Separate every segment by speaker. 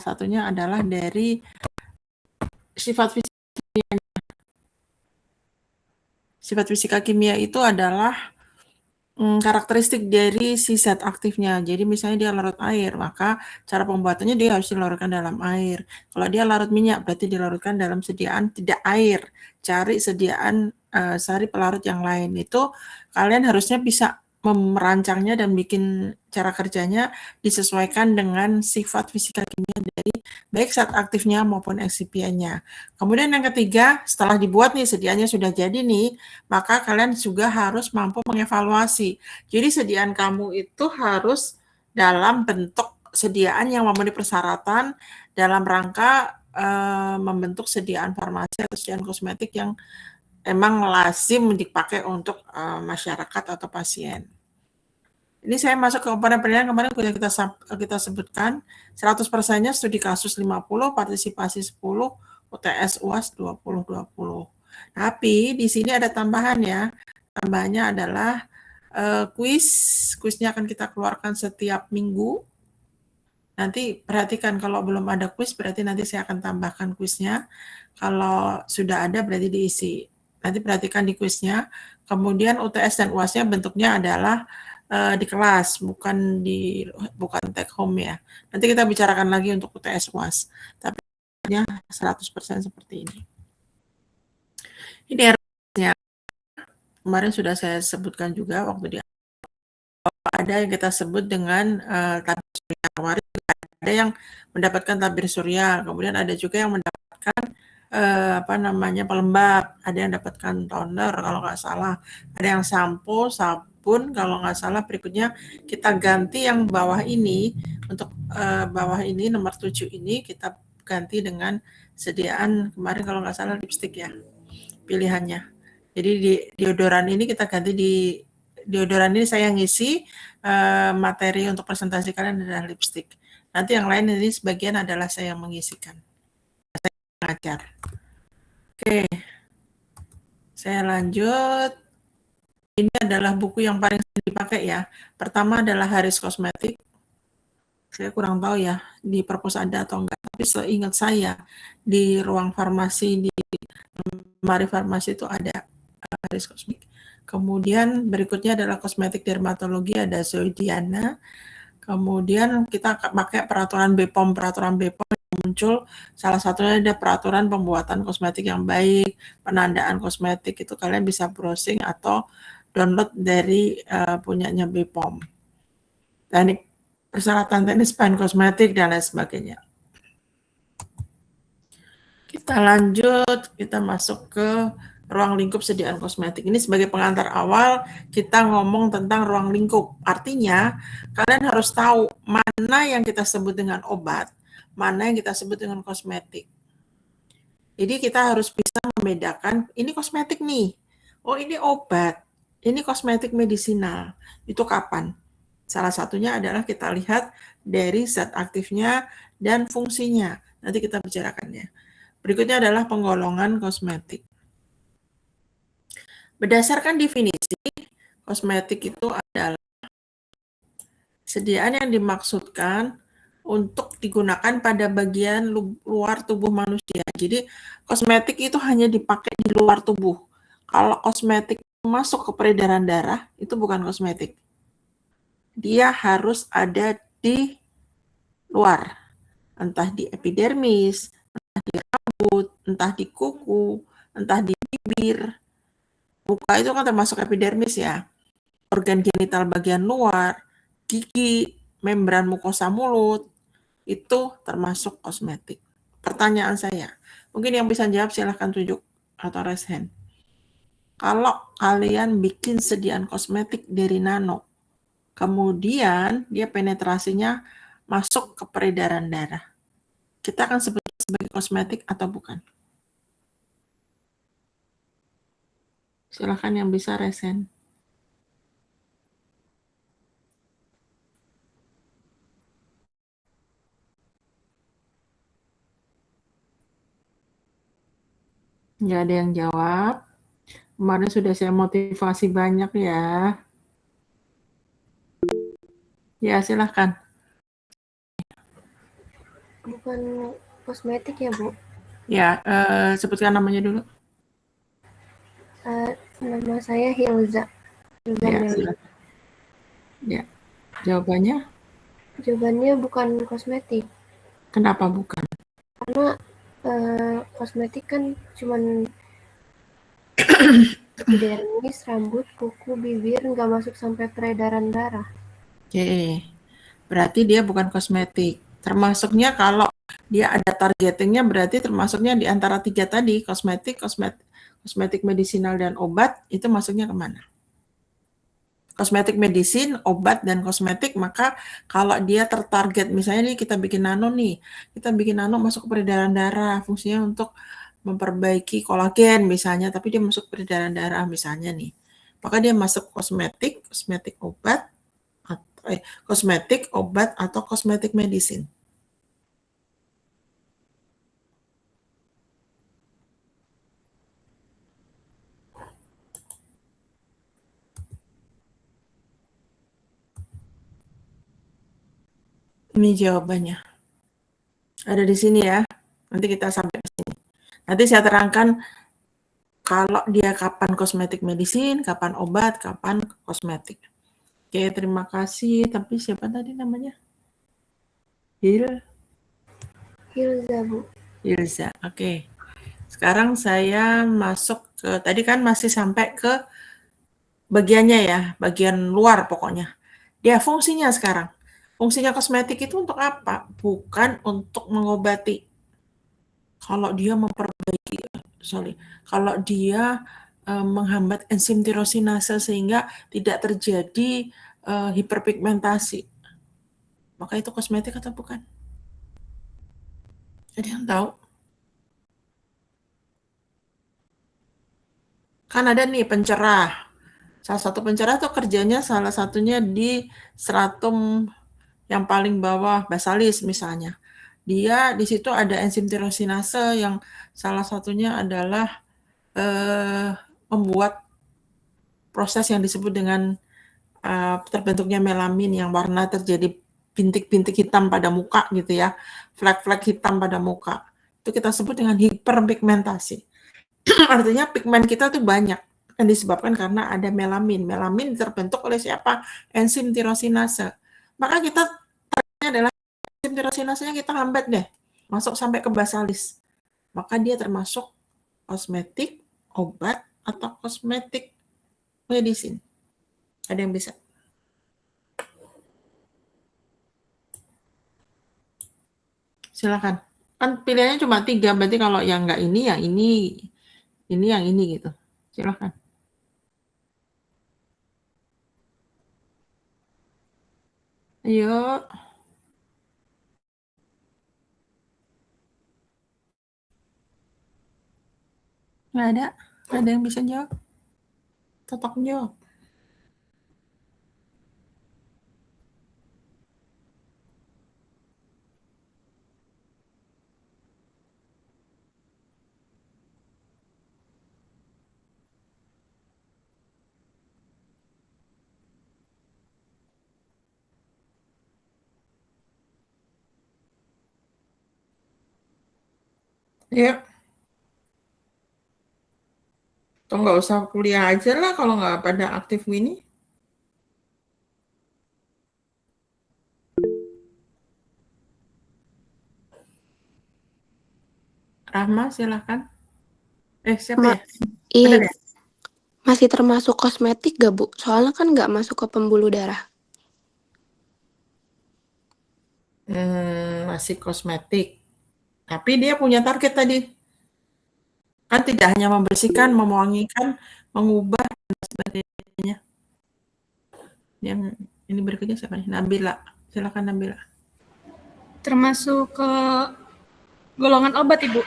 Speaker 1: satunya adalah dari sifat fisika. Sifat fisika kimia itu adalah karakteristik dari si zat aktifnya. Jadi misalnya dia larut air, maka cara pembuatannya dia harus dilarutkan dalam air. Kalau dia larut minyak, berarti dilarutkan dalam sediaan tidak air. Cari sediaan cari pelarut yang lain. Itu kalian harusnya bisa merancangnya dan bikin cara kerjanya disesuaikan dengan sifat fisika kimia dari baik zat aktifnya maupun excipientnya. Kemudian yang ketiga, setelah dibuat nih sediaannya sudah jadi nih, maka kalian juga harus mampu mengevaluasi. Jadi sediaan kamu itu harus dalam bentuk sediaan yang memenuhi persyaratan dalam rangka membentuk sediaan farmasi atau sediaan kosmetik yang emang lazim dipakai untuk masyarakat atau pasien. Ini saya masuk ke komponen penilaian kemarin kita sebutkan 100%-nya studi kasus 50, partisipasi 10, UTS UAS 20-20. Tapi di sini ada tambahan ya. Tambahannya adalah kuisnya akan kita keluarkan setiap minggu. Nanti perhatikan kalau belum ada kuis berarti nanti saya akan tambahkan kuisnya. Kalau sudah ada berarti diisi. Nanti perhatikan di kuisnya. Kemudian UTS dan UAS-nya bentuknya adalah di kelas, bukan take home ya. Nanti kita bicarakan lagi untuk UTS UAS. Tapi 100% seperti ini. Ini errornya. Kemarin sudah saya sebutkan juga waktu di ada yang kita sebut dengan tabir surya. Kemarin ada yang mendapatkan tabir surya, kemudian ada juga yang mendapatkan pelembab, ada yang dapatkan toner kalau nggak salah, ada yang sampo, sabun kalau nggak salah. Berikutnya kita ganti yang bawah ini, untuk bawah ini nomor 7 ini kita ganti dengan sediaan kemarin kalau nggak salah lipstik ya pilihannya. Jadi di deodoran ini kita ganti di deodoran ini saya ngisi materi untuk presentasi kalian adalah lipstik. Nanti yang lain ini sebagian adalah saya yang mengisikan. Saya mengajar. Oke. Saya lanjut. Ini adalah buku yang paling sering dipakai ya. Pertama adalah Haris Kosmetik. Saya kurang tahu ya di perpus ada atau enggak, tapi seingat saya di ruang farmasi di lemari farmasi itu ada Haris Kosmetik. Kemudian berikutnya adalah kosmetik dermatologi, ada Zoidiana. Kemudian kita pakai peraturan BPOM yang muncul, salah satunya ada peraturan pembuatan kosmetik yang baik, penandaan kosmetik, itu kalian bisa browsing atau download dari punyanya BPOM. Teknik persyaratan teknis bahan kosmetik dan lain sebagainya. Kita lanjut, kita masuk ke ruang lingkup sediaan kosmetik. Ini sebagai pengantar awal, kita ngomong tentang ruang lingkup. Artinya, kalian harus tahu mana yang kita sebut dengan obat, mana yang kita sebut dengan kosmetik. Jadi kita harus bisa membedakan, ini kosmetik nih, oh ini obat, ini kosmetik medisinal. Itu kapan? Salah satunya adalah kita lihat dari zat aktifnya dan fungsinya. Nanti kita bicarakannya. Berikutnya adalah penggolongan kosmetik. Berdasarkan definisi, kosmetik itu adalah sediaan yang dimaksudkan untuk digunakan pada bagian luar tubuh manusia. Jadi kosmetik itu hanya dipakai di luar tubuh. Kalau kosmetik masuk ke peredaran darah, itu bukan kosmetik. Dia harus ada di luar. Entah di epidermis, entah di rambut, entah di kuku, entah di bibir. Muka itu kan termasuk epidermis ya. Organ genital bagian luar, gigi, membran mukosa mulut, itu termasuk kosmetik. Pertanyaan saya, mungkin yang bisa jawab silahkan tunjuk atau raise hand. Kalau kalian bikin sediaan kosmetik dari nano, kemudian dia penetrasinya masuk ke peredaran darah, kita akan sebutnya sebagai kosmetik atau bukan? Silahkan yang bisa raise hand. Nggak ada yang jawab. Kemarin sudah saya motivasi banyak ya. Ya, silahkan.
Speaker 2: Bukan kosmetik ya, Bu?
Speaker 1: Ya, sebutkan namanya dulu.
Speaker 2: Nama saya Hilza, Hilza
Speaker 1: Ya,
Speaker 2: Meli.
Speaker 1: silakan. Ya, jawabannya
Speaker 2: Jawabannya bukan kosmetik,
Speaker 1: kenapa bukan?
Speaker 2: karena kosmetik kan cuman epidermis, rambut, kuku, bibir, nggak masuk sampai peredaran darah.
Speaker 1: Oke, berarti dia bukan kosmetik. Termasuknya kalau dia ada targetingnya berarti termasuknya di antara tiga tadi, kosmetik, kosmetik medisinal dan obat, itu masuknya kemana? Kosmetik medisin, obat, dan kosmetik, maka kalau dia tertarget, misalnya nih kita bikin nano masuk ke peredaran darah, fungsinya untuk memperbaiki kolagen misalnya, tapi dia masuk peredaran darah misalnya nih, maka dia masuk kosmetik, kosmetik, obat, atau kosmetik medisin. Ini jawabannya. Ada di sini ya. Nanti kita sampai ke sini. Nanti saya terangkan kalau dia kapan kosmetik medisin, kapan obat, kapan kosmetik. Oke, terima kasih. Tapi siapa tadi namanya?
Speaker 2: Hilza, Bu.
Speaker 1: Hilza. Oke. Sekarang saya masuk ke tadi kan masih sampai ke bagiannya ya, bagian luar pokoknya. Dia fungsinya sekarang. Fungsinya kosmetik itu untuk apa? Bukan untuk mengobati. Kalau dia kalau dia menghambat enzim tirosinase sehingga tidak terjadi hiperpigmentasi, maka itu kosmetik atau bukan? Ada yang tahu? Kan ada nih pencerah. Salah satu pencerah tuh kerjanya salah satunya di stratum yang paling bawah, basalis misalnya. Dia di situ ada enzim tirosinase yang salah satunya adalah membuat proses yang disebut dengan terbentuknya melamin yang warna terjadi bintik-bintik hitam pada muka gitu ya, flek-flek hitam pada muka. Itu kita sebut dengan hiperpigmentasi. Artinya pigmen kita tuh banyak yang disebabkan karena ada melamin. Melamin terbentuk oleh siapa? Enzim tirosinase. Maka kita adalah enzim tirosinasenya kita hambat deh, masuk sampai ke basalis. Maka dia termasuk kosmetik, obat, atau kosmetik medisin. Ada yang bisa? Silakan. Kan pilihannya cuma tiga, berarti kalau yang nggak ini, yang ini yang ini gitu. Silakan. Ayo, nggak ada. Nggak ada yang bisa jawab. Tetap jawab. Ayo. Atau nggak usah kuliah aja lah kalau nggak pada aktif ini. Rahma, silakan. Siapa
Speaker 3: Ma
Speaker 1: ya?
Speaker 3: iya,
Speaker 1: Benar ya?
Speaker 3: masih termasuk kosmetik gak, Bu? Soalnya kan nggak masuk ke pembuluh darah.
Speaker 1: Masih kosmetik. Tapi dia punya target tadi. Kan tidak hanya membersihkan, mewangikan, mengubah, dan sebagainya. Yang ini berikutnya siapa nih? Nabila. Silakan Nabila.
Speaker 4: Termasuk ke golongan obat, Ibu.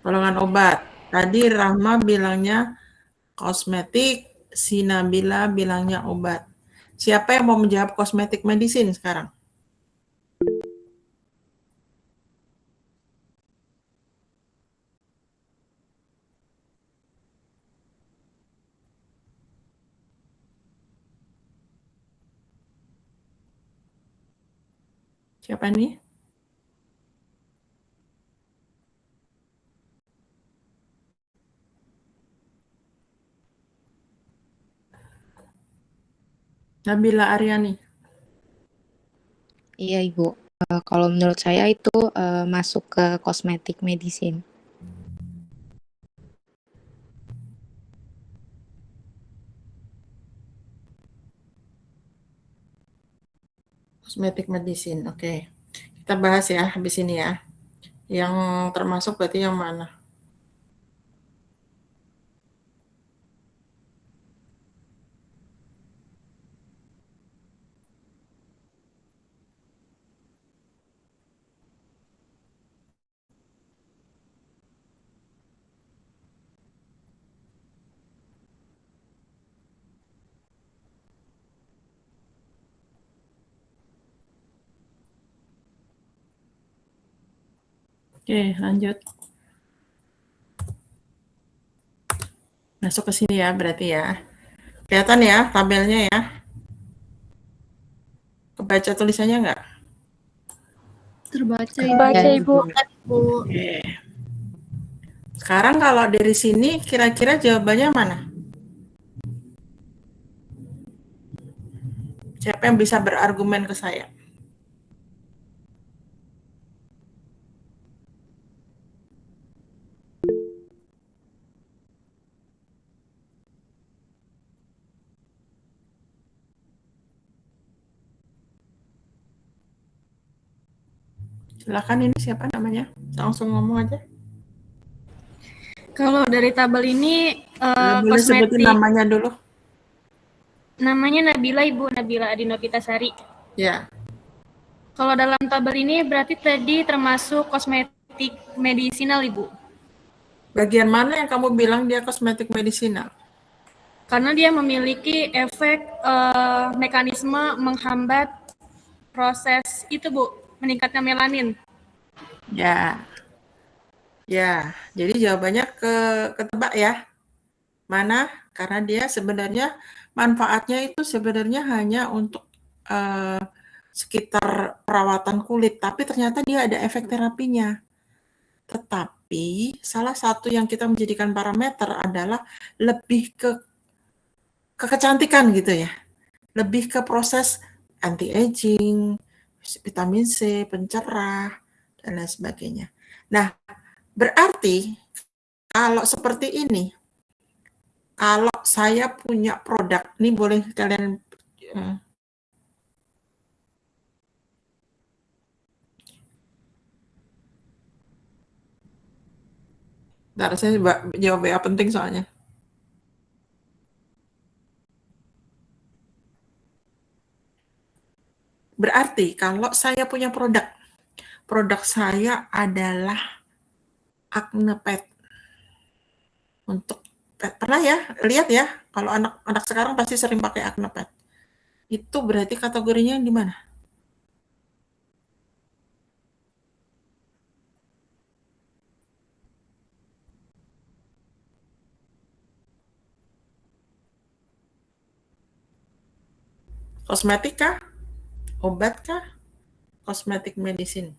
Speaker 1: Golongan obat. Tadi Rahma bilangnya kosmetik, si Nabila bilangnya obat. Siapa yang mau menjawab kosmetik medisin sekarang? Siapa nih? Nabila Aryani.
Speaker 5: Iya, Ibu. Kalau menurut saya itu masuk ke kosmetik medicine.
Speaker 1: Kosmetik medicine, oke. Kita bahas ya habis ini ya. Yang termasuk berarti yang mana? Oke, lanjut. Masuk ke sini ya berarti ya. Kelihatan ya tabelnya ya? Kebaca tulisannya nggak?
Speaker 4: Terbaca,
Speaker 5: Terbaca,
Speaker 4: Ibu.
Speaker 5: Ibu.
Speaker 1: Oke. Sekarang kalau dari sini kira-kira jawabannya mana? Siapa yang bisa berargumen ke saya? Silakan, ini siapa namanya? Langsung ngomong aja.
Speaker 4: Kalau dari tabel ini
Speaker 1: Boleh sebutin
Speaker 4: kosmetik,
Speaker 1: namanya dulu.
Speaker 4: namanya Nabila, Ibu, Nabila Adinopitasari.
Speaker 1: Ya.
Speaker 4: Kalau dalam tabel ini berarti tadi termasuk kosmetik medisinal, Ibu.
Speaker 1: Bagian mana yang kamu bilang dia kosmetik medisinal?
Speaker 4: Karena dia memiliki efek mekanisme menghambat proses itu, Bu, meningkatnya melanin.
Speaker 1: Ya. Ya, jadi jawabannya ketebak ya. Mana? Karena dia sebenarnya manfaatnya itu sebenarnya hanya untuk sekitar perawatan kulit, tapi ternyata dia ada efek terapinya. Tetapi salah satu yang kita menjadikan parameter adalah lebih ke kecantikan gitu ya. Lebih ke proses anti-aging, vitamin C, pencerah, dan lain sebagainya. Nah, berarti kalau seperti ini, kalau saya punya produk, ini boleh kalian bentar, saya jawab WA penting soalnya. Berarti kalau saya punya produk saya adalah acne pad. Untuk pernah ya, lihat ya, kalau anak-anak sekarang pasti sering pakai acne pad. Itu berarti kategorinya di mana? Kosmetik kah? Obat kah? Kosmetik medicine.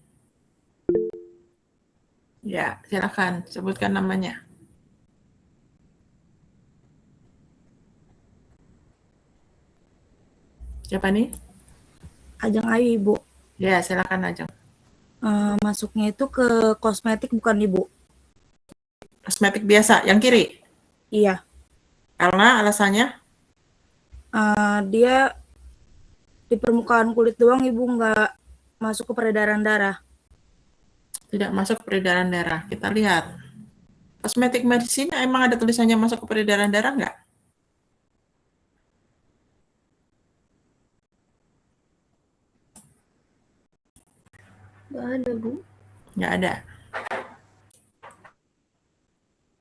Speaker 1: Ya, silakan sebutkan namanya. Siapa nih?
Speaker 6: Ajeng Ayu, Ibu.
Speaker 1: Ya, silakan Ajeng.
Speaker 6: Masuknya itu ke kosmetik bukan, Ibu?
Speaker 1: Kosmetik biasa, yang kiri.
Speaker 6: Iya.
Speaker 1: Karena alasannya?
Speaker 6: Dia di permukaan kulit doang, Ibu, nggak masuk ke peredaran darah.
Speaker 1: Tidak masuk ke peredaran darah. Kita lihat. Kosmetik medicine emang ada tulisannya masuk ke peredaran darah nggak?
Speaker 2: Nggak ada, Bu.
Speaker 1: Nggak ada.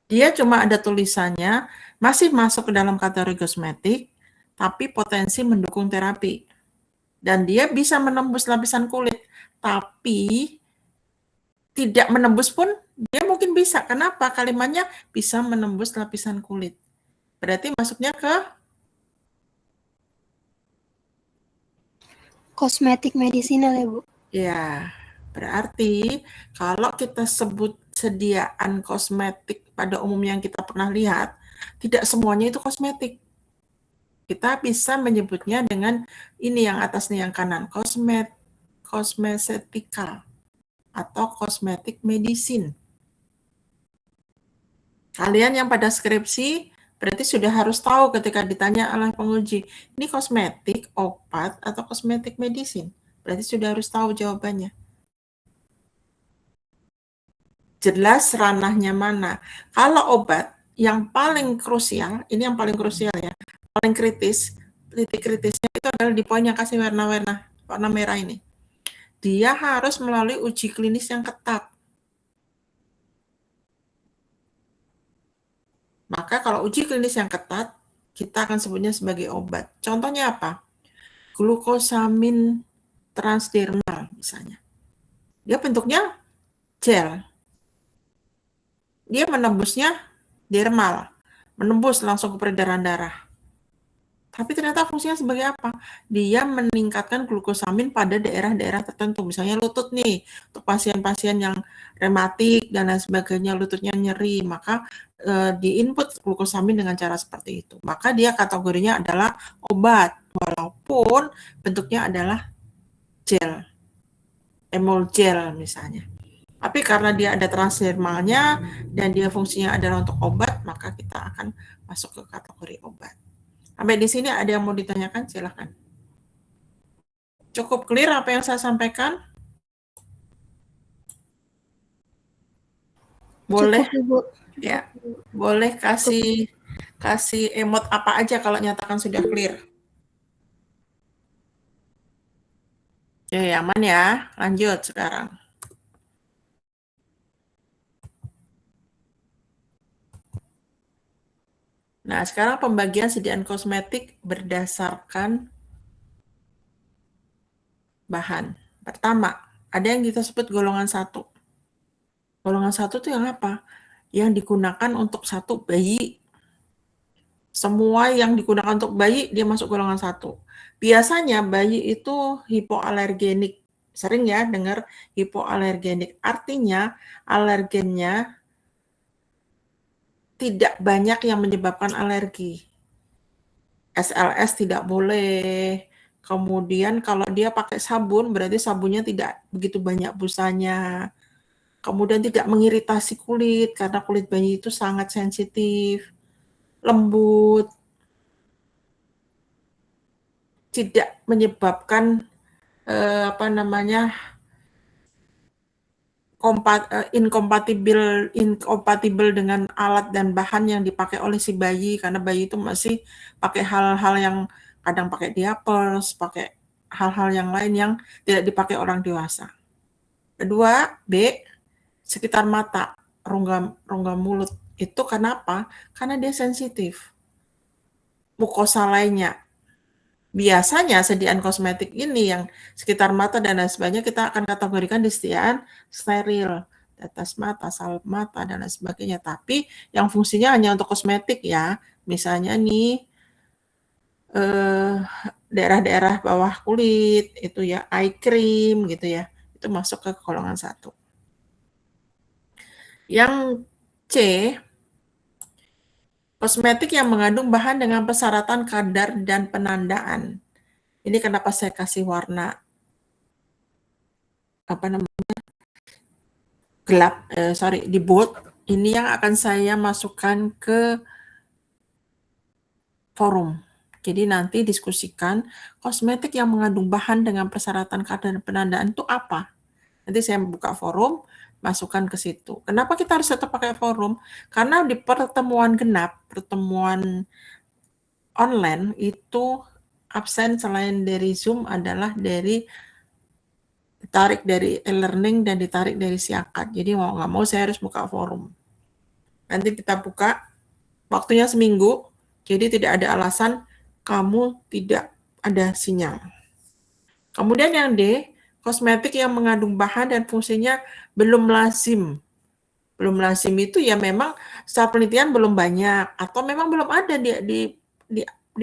Speaker 1: Dia cuma ada tulisannya, masih masuk ke dalam kategori kosmetik, tapi potensi mendukung terapi. Dan dia bisa menembus lapisan kulit, tapi tidak menembus pun dia mungkin bisa. Kenapa? Kalimatnya bisa menembus lapisan kulit. Berarti masuknya ke
Speaker 3: Kosmetik medisinal ya, Bu?
Speaker 1: ya. Berarti kalau kita sebut sediaan kosmetik pada umumnya yang kita pernah lihat, tidak semuanya itu kosmetik. Kita bisa menyebutnya dengan ini yang atas nih, yang kanan, cosmeceutical atau cosmetic medicine. Kalian yang pada skripsi berarti sudah harus tahu ketika ditanya oleh penguji, ini kosmetik, obat, atau kosmetik medicine. Berarti sudah harus tahu jawabannya. Jelas ranahnya mana. Kalau obat, yang paling krusial, ini yang paling krusial ya, paling kritis, titik kritisnya itu adalah di poin yang kasih warna merah ini. Dia harus melalui uji klinis yang ketat. Maka kalau uji klinis yang ketat, kita akan sebutnya sebagai obat. Contohnya apa? Glukosamin transdermal misalnya. Dia bentuknya gel. Dia menembusnya dermal, menembus langsung ke peredaran darah. Tapi ternyata fungsinya sebagai apa? Dia meningkatkan glukosamin pada daerah-daerah tertentu. Misalnya lutut nih, untuk pasien-pasien yang rematik dan lain sebagainya, lututnya nyeri, maka diinput glukosamin dengan cara seperti itu. Maka dia kategorinya adalah obat, walaupun bentuknya adalah gel, emol gel misalnya. Tapi karena dia ada transdermalnya dan dia fungsinya adalah untuk obat, maka kita akan masuk ke kategori obat. Sampai di sini ada yang mau ditanyakan? Silahkan. Cukup clear apa yang saya sampaikan? Boleh?
Speaker 2: Cukup, Ibu.
Speaker 1: Ya, boleh kasih emot apa aja kalau nyatakan sudah clear. Oke, aman ya. Lanjut sekarang. Nah, sekarang pembagian sediaan kosmetik berdasarkan bahan. Pertama, ada yang kita sebut golongan 1. Golongan 1 itu yang apa? Yang digunakan untuk satu bayi. Semua yang digunakan untuk bayi, dia masuk golongan 1. Biasanya bayi itu hipoalergenik. Sering ya dengar hipoalergenik. Artinya alergennya tidak banyak yang menyebabkan alergi. SLS tidak boleh. Kemudian kalau dia pakai sabun, berarti sabunnya tidak begitu banyak busanya. Kemudian tidak mengiritasi kulit, karena kulit bayi itu sangat sensitif, lembut. Tidak menyebabkan incompatible dengan alat dan bahan yang dipakai oleh si bayi, karena bayi itu masih pakai hal-hal yang kadang pakai diapers, pakai hal-hal yang lain yang tidak dipakai orang dewasa. Kedua, B, sekitar mata, rongga mulut. Itu kenapa? Karena dia sensitif. Mukosa lainnya. Biasanya sediaan kosmetik ini yang sekitar mata dan lain sebagainya kita akan kategorikan disediaan steril, tetes mata, salep mata dan lain sebagainya. Tapi yang fungsinya hanya untuk kosmetik ya, misalnya nih daerah-daerah bawah kulit itu ya, eye cream gitu ya, itu masuk ke golongan 1. Yang C, kosmetik yang mengandung bahan dengan persyaratan kadar dan penandaan. Ini kenapa saya kasih warna gelap, di bold. Ini yang akan saya masukkan ke forum. Jadi nanti diskusikan kosmetik yang mengandung bahan dengan persyaratan kadar dan penandaan itu apa. Nanti saya buka forum, masukkan ke situ. Kenapa kita harus tetap pakai forum? Karena di pertemuan genap, pertemuan online itu absen selain dari Zoom adalah ditarik dari e-learning dan ditarik dari Siakat. Jadi mau nggak mau saya harus buka forum. Nanti kita buka, waktunya seminggu, jadi tidak ada alasan kamu tidak ada sinyal. Kemudian yang D, kosmetik yang mengandung bahan dan fungsinya belum lazim. Belum lazim itu ya memang secara penelitian belum banyak, atau memang belum ada di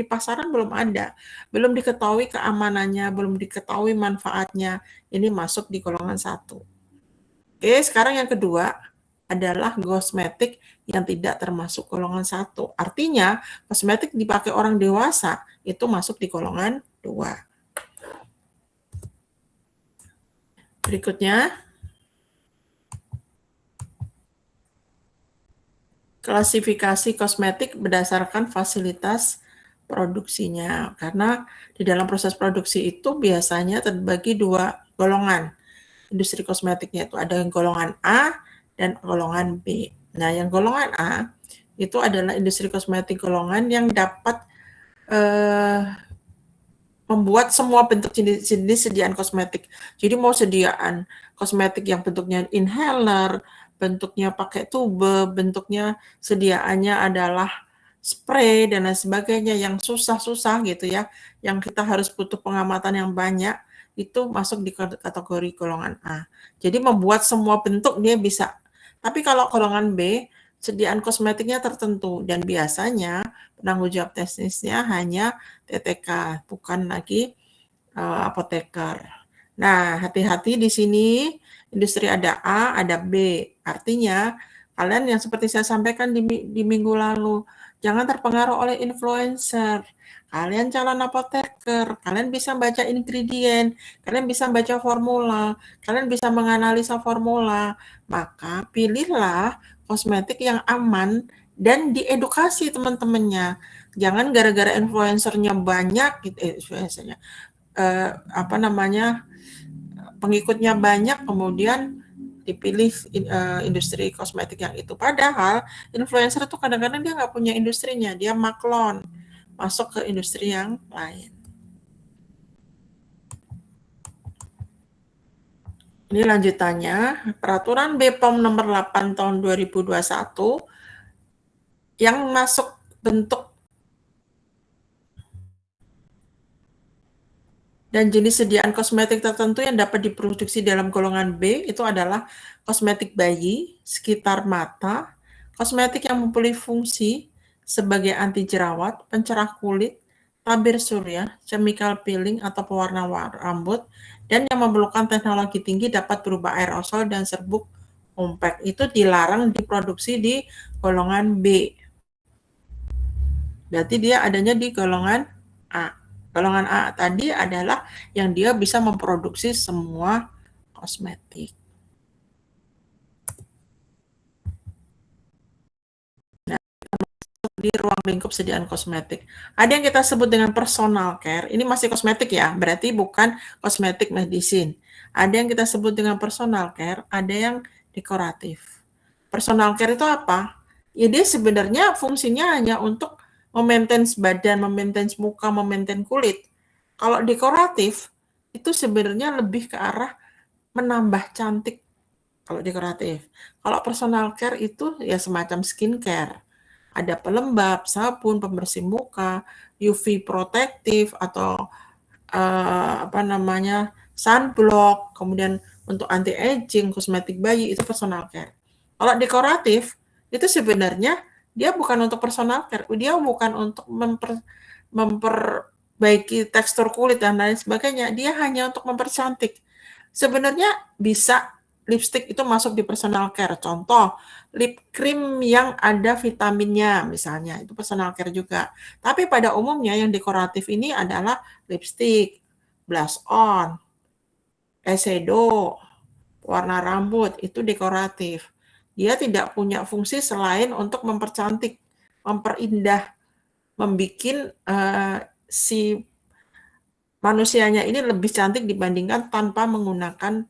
Speaker 1: pasaran, belum ada. Belum diketahui keamanannya, belum diketahui manfaatnya. Ini masuk di golongan 1. Oke, sekarang yang kedua, adalah kosmetik yang tidak termasuk golongan 1. Artinya, kosmetik dipakai orang dewasa itu masuk di golongan 2. Berikutnya, klasifikasi kosmetik berdasarkan fasilitas produksinya. Karena di dalam proses produksi itu biasanya terbagi 2 golongan. Industri kosmetiknya itu ada yang golongan A dan golongan B. Nah, yang golongan A itu adalah industri kosmetik golongan yang dapat membuat semua bentuk jenis sediaan kosmetik. Jadi mau sediaan kosmetik yang bentuknya inhaler, bentuknya pakai tube, bentuknya sediaannya adalah spray dan lain sebagainya yang susah-susah gitu ya, yang kita harus butuh pengamatan yang banyak, itu masuk di kategori golongan A. Jadi membuat semua bentuk dia bisa. Tapi kalau golongan B, sediaan kosmetiknya tertentu dan biasanya penanggung jawab teknisnya hanya TTK, bukan lagi apoteker. Nah, hati-hati di sini, industri ada A, ada B. Artinya, kalian yang seperti saya sampaikan di minggu lalu, jangan terpengaruh oleh influencer. Kalian calon apoteker, kalian bisa baca ingredient, kalian bisa baca formula, kalian bisa menganalisa formula. Maka pilihlah kosmetik yang aman dan diedukasi teman-temannya. Jangan gara-gara influencernya banyak, gitu, pengikutnya banyak, kemudian dipilih industri kosmetik yang itu. Padahal influencer itu kadang-kadang dia nggak punya industrinya, dia maklon, masuk ke industri yang lain. Ini lanjutannya, Peraturan BPOM nomor 8 tahun 2021 yang masuk bentuk dan jenis sediaan kosmetik tertentu yang dapat diproduksi dalam golongan B itu adalah kosmetik bayi, sekitar mata, kosmetik yang mempunyai fungsi sebagai anti jerawat, pencerah kulit, tabir surya, chemical peeling atau pewarna rambut, dan yang memerlukan teknologi tinggi dapat berupa aerosol dan serbuk compact. Itu dilarang diproduksi di golongan B. Berarti dia adanya di golongan A. Golongan A tadi adalah yang dia bisa memproduksi semua kosmetik. Nah, di ruang lingkup sediaan kosmetik. Ada yang kita sebut dengan personal care. Ini masih kosmetik ya, berarti bukan kosmetik medicine. Ada yang kita sebut dengan personal care, ada yang dekoratif. Personal care itu apa? Ya dia sebenarnya fungsinya hanya untuk memaintain badan, memaintain muka, memaintain kulit. Kalau dekoratif, itu sebenarnya lebih ke arah menambah cantik kalau dekoratif. Kalau personal care itu ya semacam skincare. Ada pelembab, sabun, pembersih muka, UV protektif atau sunblock, kemudian untuk anti aging, kosmetik bayi itu personal care. Kalau dekoratif itu sebenarnya dia bukan untuk personal care, dia bukan untuk memperbaiki tekstur kulit dan lain sebagainya, dia hanya untuk mempercantik. Sebenarnya bisa lipstick itu masuk di personal care. Contoh, lip cream yang ada vitaminnya misalnya, itu personal care juga. Tapi pada umumnya yang dekoratif ini adalah lipstick, blush on, eyeshadow, warna rambut, itu dekoratif. Dia tidak punya fungsi selain untuk mempercantik, memperindah, membuat si manusianya ini lebih cantik dibandingkan tanpa menggunakan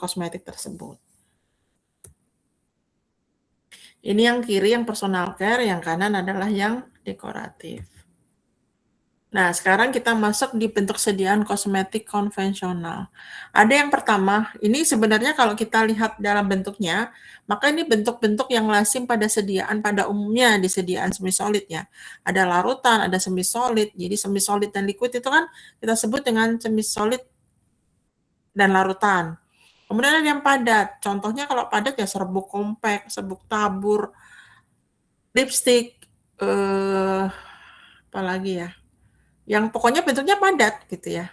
Speaker 1: kosmetik tersebut. Ini yang kiri yang personal care, yang kanan adalah yang dekoratif. Nah, sekarang kita masuk di bentuk sediaan kosmetik konvensional. Ada yang pertama, ini sebenarnya kalau kita lihat dalam bentuknya, maka ini bentuk-bentuk yang lazim pada sediaan pada umumnya di sediaan semi-solid ya. Ada larutan, ada semi-solid. Jadi semi-solid dan liquid itu kan kita sebut dengan semi-solid dan larutan. Kemudian ada yang padat. Contohnya kalau padat ya serbuk compact, serbuk tabur, lipstick, apalagi ya. Yang pokoknya bentuknya padat gitu ya.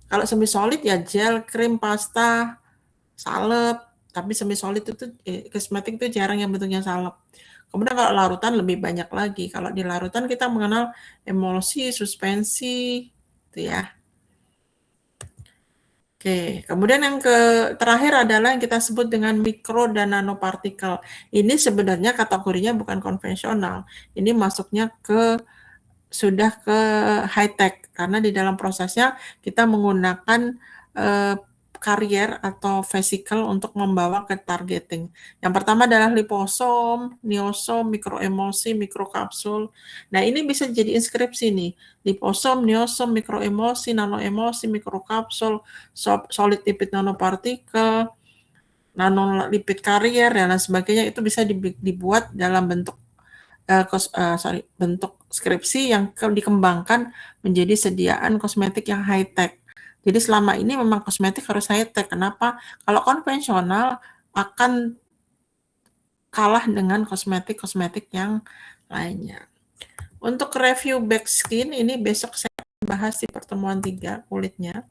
Speaker 1: Kalau semi solid ya gel, krim, pasta, salep, tapi semi solid itu kosmetik itu jarang yang bentuknya salep. Kemudian kalau larutan lebih banyak lagi. Kalau di larutan kita mengenal emulsi, suspensi, itu ya. Oke, kemudian yang terakhir adalah yang kita sebut dengan mikro dan nanopartikel. Ini sebenarnya kategorinya bukan konvensional. Ini masuknya sudah ke high tech karena di dalam prosesnya kita menggunakan karier atau vesikel untuk membawa ke targeting. Yang pertama adalah liposom, neosom, mikroemulsi, mikrokapsul. Nah, ini bisa jadi inskripsi nih. Liposom, neosom, mikroemulsi, nanoemulsi, mikrokapsul, solid lipid nanopartikel, nanolipid karier dan lain sebagainya, itu bisa dibuat dalam bentuk bentuk skripsi yang dikembangkan menjadi sediaan kosmetik yang high tech. Jadi selama ini memang kosmetik harus high tech. Kenapa? Kalau konvensional akan kalah dengan kosmetik-kosmetik yang lainnya. Untuk review back skin ini besok saya akan bahas di pertemuan 3 kulitnya.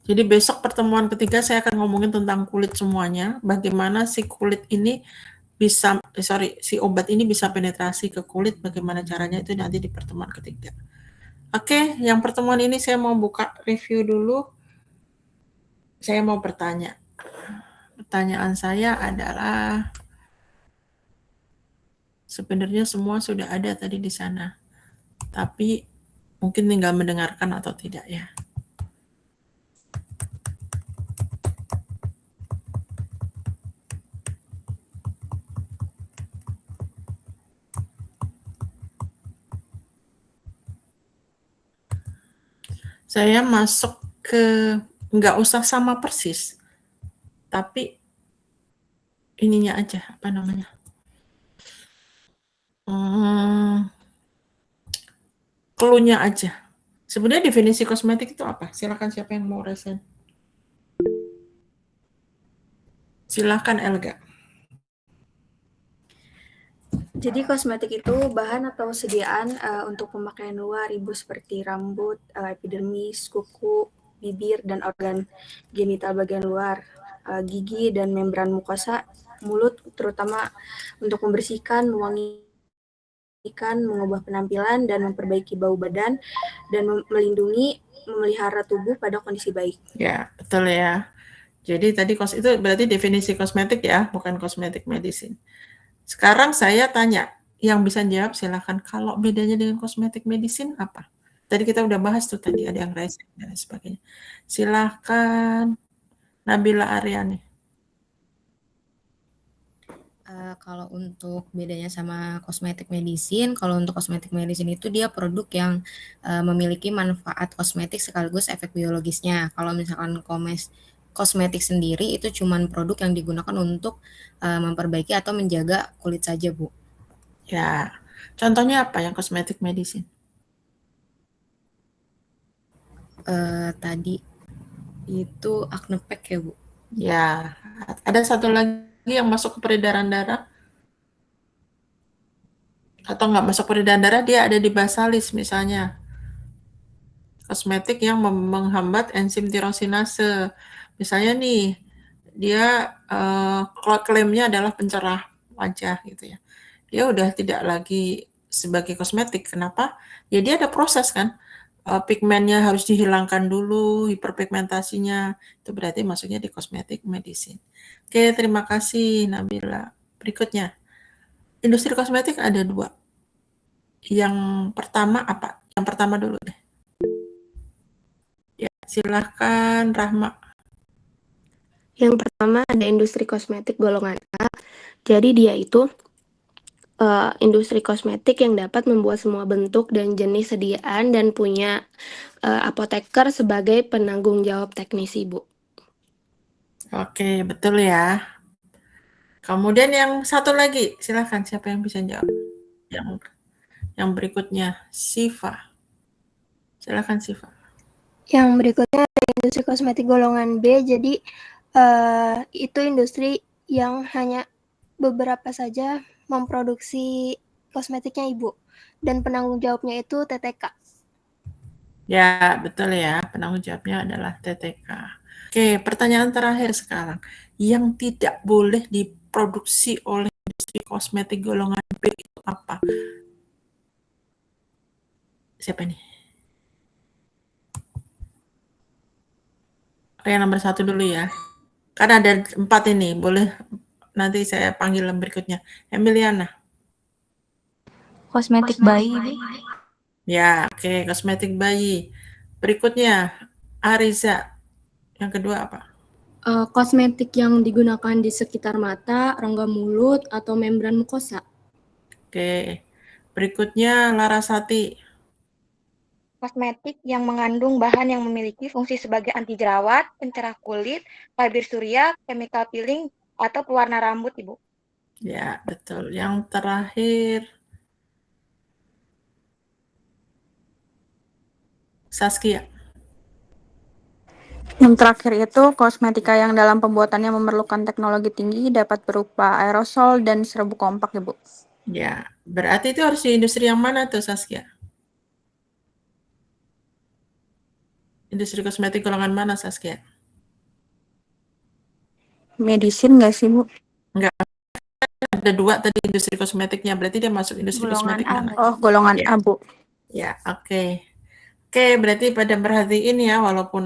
Speaker 1: Jadi besok pertemuan ketiga saya akan ngomongin tentang kulit semuanya, bagaimana si kulit ini si obat ini bisa penetrasi ke kulit, bagaimana caranya itu nanti di pertemuan ketiga. Oke, yang pertemuan ini saya mau buka review dulu. Saya mau bertanya. Pertanyaan saya adalah, sebenarnya semua sudah ada tadi di sana, tapi mungkin tinggal mendengarkan atau tidak ya. Saya masuk ke, nggak usah sama persis, tapi ininya aja, apa namanya, clue-nya aja. Sebenarnya definisi kosmetik itu apa? Silakan siapa yang mau resen. Silakan Elga.
Speaker 7: Jadi kosmetik itu bahan atau sediaan untuk pemakaian luar ibu seperti rambut, epidermis, kuku, bibir, dan organ genital bagian luar, gigi, dan membran mukosa, mulut, terutama untuk membersihkan, mewangikan, mengubah penampilan, dan memperbaiki bau badan, dan melindungi, memelihara tubuh pada kondisi baik.
Speaker 1: Ya, betul ya. Jadi tadi itu berarti definisi kosmetik ya, bukan kosmetik medicine. Sekarang saya tanya, yang bisa jawab silakan. Kalau bedanya dengan kosmetik medicine apa? Tadi kita udah bahas tuh tadi, ada yang resen dan sebagainya. Silakan Nabila Aryani.
Speaker 5: Kalau untuk bedanya sama kosmetik medicine, kalau untuk kosmetik medicine itu dia produk yang memiliki manfaat kosmetik sekaligus efek biologisnya. Kalau misalkan kosmetik sendiri itu cuman produk yang digunakan untuk memperbaiki atau menjaga kulit saja, Bu.
Speaker 1: Ya, contohnya apa yang kosmetik medicine?
Speaker 5: Tadi itu acne pack ya, Bu.
Speaker 1: Ya, ada satu lagi yang masuk ke peredaran darah? Atau nggak masuk peredaran darah, dia ada di basalis misalnya. Kosmetik yang menghambat enzim tirosinase. Misalnya nih, dia klaimnya adalah pencerah wajah gitu ya. Dia udah tidak lagi sebagai kosmetik. Kenapa? Ya dia ada proses kan. Pigmennya harus dihilangkan dulu, hiperpigmentasinya. Itu berarti masuknya di kosmetik medicine. Oke, terima kasih Nabila. Berikutnya, industri kosmetik ada 2. Yang pertama apa? Yang pertama dulu deh. Ya, silahkan Rahma.
Speaker 3: Yang pertama ada industri kosmetik golongan A. Jadi dia itu industri kosmetik yang dapat membuat semua bentuk dan jenis sediaan dan punya apoteker sebagai penanggung jawab teknis, Ibu.
Speaker 1: Oke, betul ya. Kemudian yang satu lagi, silahkan siapa yang bisa jawab? Yang berikutnya, Siva. Silahkan Siva.
Speaker 2: Yang berikutnya ada industri kosmetik golongan B. Jadi itu industri yang hanya beberapa saja memproduksi kosmetiknya Ibu. Dan penanggung jawabnya itu TTK.
Speaker 1: Ya, betul ya. Penanggung jawabnya adalah TTK. Oke, pertanyaan terakhir sekarang. Yang tidak boleh diproduksi oleh industri kosmetik golongan B itu apa? Siapa nih? Oh, yang nomor 1 dulu ya. Kan ada 4 ini. Boleh nanti saya panggil yang berikutnya. Emiliana.
Speaker 8: Kosmetik bayi, Ibu.
Speaker 1: Ya, oke. Kosmetik bayi. Berikutnya, Ariza. Yang kedua apa?
Speaker 9: Kosmetik yang digunakan di sekitar mata, rongga mulut, atau membran mukosa.
Speaker 1: Oke. Berikutnya, Larasati.
Speaker 10: Kosmetik yang mengandung bahan yang memiliki fungsi sebagai anti jerawat, pencerah kulit, tabir surya, chemical peeling, atau pewarna rambut, Ibu.
Speaker 1: Ya, betul. Yang terakhir, Saskia.
Speaker 8: Yang terakhir itu kosmetika yang dalam pembuatannya memerlukan teknologi tinggi dapat berupa aerosol dan serbuk kompak, Ibu.
Speaker 1: Ya, berarti itu harus di industri yang mana tuh, Saskia? Industri kosmetik golongan mana, Saskia?
Speaker 8: Medisin nggak sih, Bu?
Speaker 1: Enggak, ada 2 tadi industri kosmetiknya, berarti dia masuk industri
Speaker 8: Golongan
Speaker 1: kosmetik
Speaker 8: A.
Speaker 1: mana?
Speaker 8: Oh, golongan A, Bu.
Speaker 1: Ya, oke. Oke, berarti pada perhatiin ya, walaupun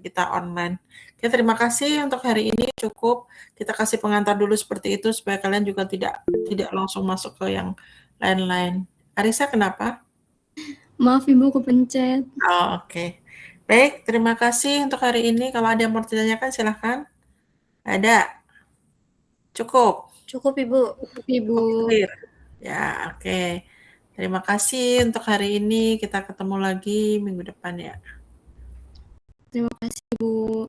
Speaker 1: kita online. Oke, terima kasih untuk hari ini, cukup. Kita kasih pengantar dulu seperti itu, supaya kalian juga tidak langsung masuk ke yang lain-lain. Arisa, kenapa?
Speaker 9: Maaf Ibu, kepencet.
Speaker 1: Oh, oke. Baik, terima kasih untuk hari ini. Kalau ada yang mau ditanyakan, silahkan. Ada? Cukup?
Speaker 7: Cukup, Ibu.
Speaker 9: Ibu.
Speaker 1: Clear? Ya, oke. Terima kasih untuk hari ini. Kita ketemu lagi minggu depan ya.
Speaker 9: Terima kasih, Bu.